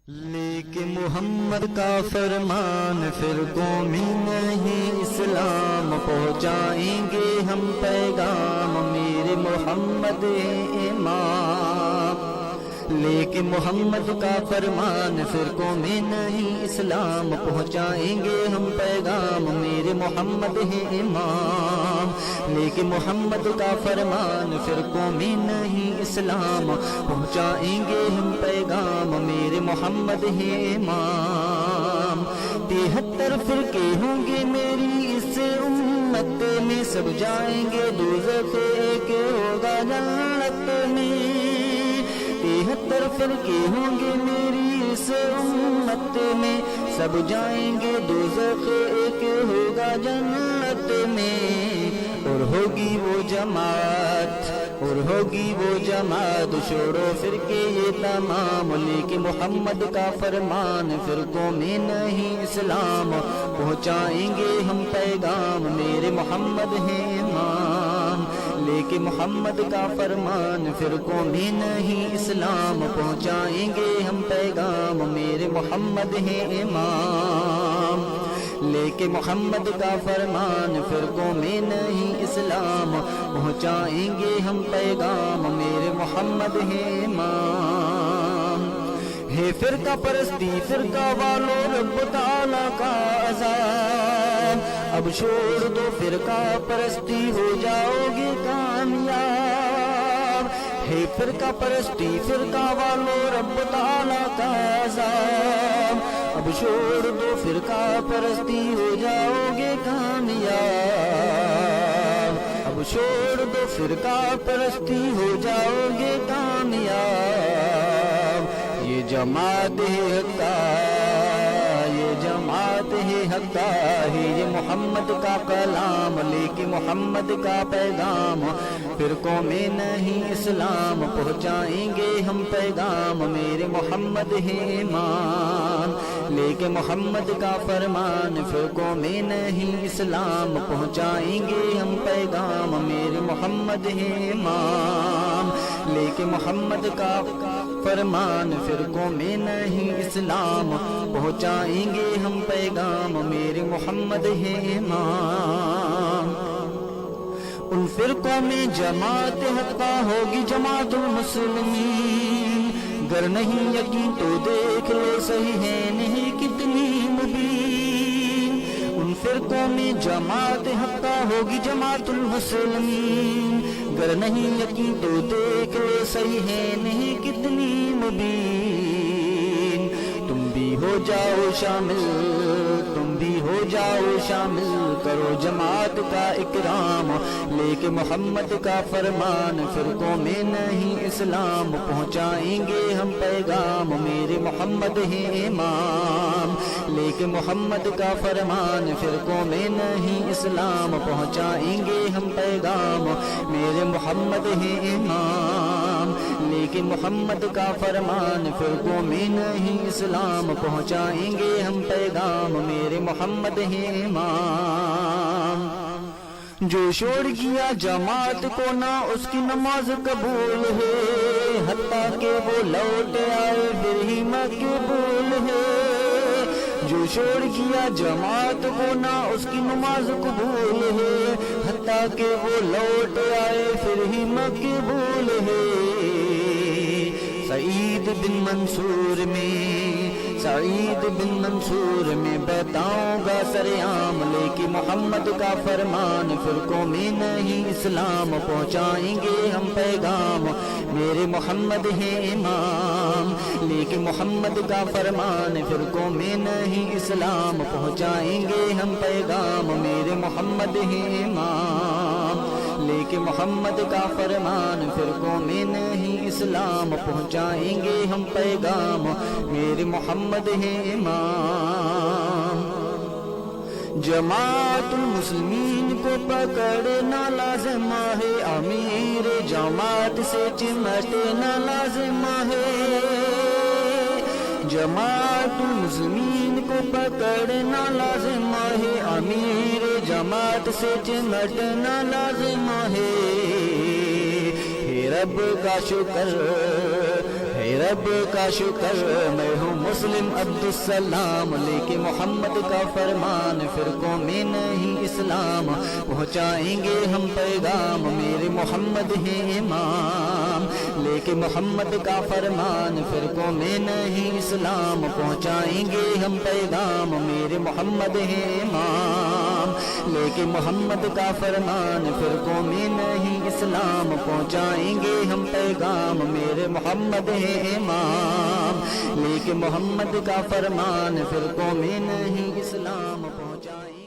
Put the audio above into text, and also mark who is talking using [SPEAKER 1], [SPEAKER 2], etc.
[SPEAKER 1] لیکن محمد کا فرمان فرقوں میں نہیں، اسلام پہنچائیں گے ہم پیغام، میرے محمد امام۔ لیکن محمد کا فرمان فرقوں میں نہیں، اسلام پہنچائیں گے ہم پیغام، میرے محمد ہے امام۔ لیکن محمد کا فرمان فرقوں میں نہیں، اسلام پہنچائیں گے ہم پیغام، میرے محمد ہے امام۔ 73 فرقے ہوں گے میری اس امت میں، سب جائیں گے دوزخ، ایک ہوگا جنت میں۔ 73 فرقے ہوں گے میری اس امت میں، سب جائیں گے دوزخ، ایک ہوگا جنت میں۔ اور ہوگی وہ جماعت، اور ہوگی وہ جماعت، چھوڑو فرقے یہ تمام۔ لیکن محمد کا فرمان فرقوں میں نہیں، اسلام پہنچائیں گے ہم پیغام، میرے محمد ہیں امام۔ لیکن محمد کا فرمان فرقوں میں نہیں، اسلام پہنچائیں گے ہم پیغام، میرے محمد ہیں امام۔ لیکن محمد کا فرمان فرقوں میں نہیں، اسلام پہنچائیں گے ہم پیغام، میرے محمد ہیں امام۔ ہے فرقہ پرستی فرقہ والوں رب تعالیٰ کا عذاب، اب چھوڑ دو فرقہ پرستی ہو جاؤ گے کامیاب۔ ہے فرقہ پرستی فرقہ والوں رب تعالیٰ کا عذاب، اب چھوڑ دو فرقہ پرستی ہو جاؤ گے کامیاب۔ اب چھوڑ دو فرقہ پرستی ہو جاؤ گے کامیاب۔ یہ جماعت ہے حقہ، یہ جماعت ہے حقہ، ہے یہ محمد کا کلام، لیکن محمد کا پیغام فرقوں میں نہیں، اسلام پہنچائیں گے ہم پیغام، میرے محمد ہے امام۔ لیکن محمد کا فرمان فرقوں میں نہیں، اسلام پہنچائیں گے ہم پیغام، میرے محمد ہے امام۔ لیکن محمد کا فرمان فرقوں میں نہیں، اسلام پہنچائیں گے ہم پیغام، میرے محمد ہے امام۔ ان فرقوں میں جماعت حقہ ہوگی جماعت المسلمین، گر نہیں یقین تو دیکھ لو صحیح ہے نہیں کتنی مبین۔ ان فرقوں میں جماعت حقہ ہوگی جماعت المسلمین، گر نہیں یقین تو دیکھ لو صحیح ہے نہیں کتنی مبین۔ تم بھی ہو جاؤ شامل، تم بھی ہو جاؤ شامل، کرو جماعت کا اکرام۔ لیکن محمد کا فرمان فرقوں میں نہیں، اسلام پہنچائیں گے ہم پیغام، میرے محمد ہیں امام۔ لیکن محمد کا فرمان فرقوں میں نہیں، اسلام پہنچائیں گے ہم پیغام، میرے محمد ہیں امام۔ لیکن محمد کا فرمان فرقوں میں نہیں، اسلام پہنچائیں گے ہم پیغام، میرے محمد ہیں امام۔ جو چھوڑ گیا جماعت کو نہ اس کی نماز قبول ہے، حتیٰ کہ وہ لوٹ آئے پھر ہی مقبول ہے۔ جو چھوڑ گیا جماعت کو نہ اس کی نماز قبول ہے، حتیٰ کہ وہ لوٹ آئے پھر ہی مقبول ہے۔ سعید بن منصور میں، سعید بن منصور میں بتاؤں گا سرعام، لیکن محمد کا فرمان فرقوں میں نہیں، اسلام پہنچائیں گے ہم پیغام، میرے محمد ہیں امام۔ لیکن محمد کا فرمان فرقوں میں نہیں، اسلام پہنچائیں گے ہم پیغام، میرے محمد ہیں امام۔ لیکن محمد کا فرمان فرقوں میں نہیں، اسلام پہنچائیں گے ہم پیغام، میرے محمد ہیں امام۔ جماعت المسلمین کو پکڑنا لازم ہے، امیر جماعت سے چمٹنا لازم ہے۔ جماعت المسلمین کو پکڑنا لازم ہے، امیر جماعت سے چمٹنا لازم ہے۔ رب کا شکر ہے رب کا شکر میں ہوں مسلم عبدالسلام، لیکن محمد کا فرمان فرقوں میں نہیں اسلام، پہنچائیں گے ہم پیغام میرے محمد ہیں امام، لیکن محمد کا فرمان فرقوں میں نہیں اسلام، پہنچائیں گے ہم پیغام میرے محمد ہیں امام، لیکن محمد کا فرمان فرقوں میں نہیں اسلام، پہنچائیں گے ہم پیغام میرے محمد ہیں امام، لیکن محمد کا فرمان فرقوں میں نہیں اسلام، پہنچائیں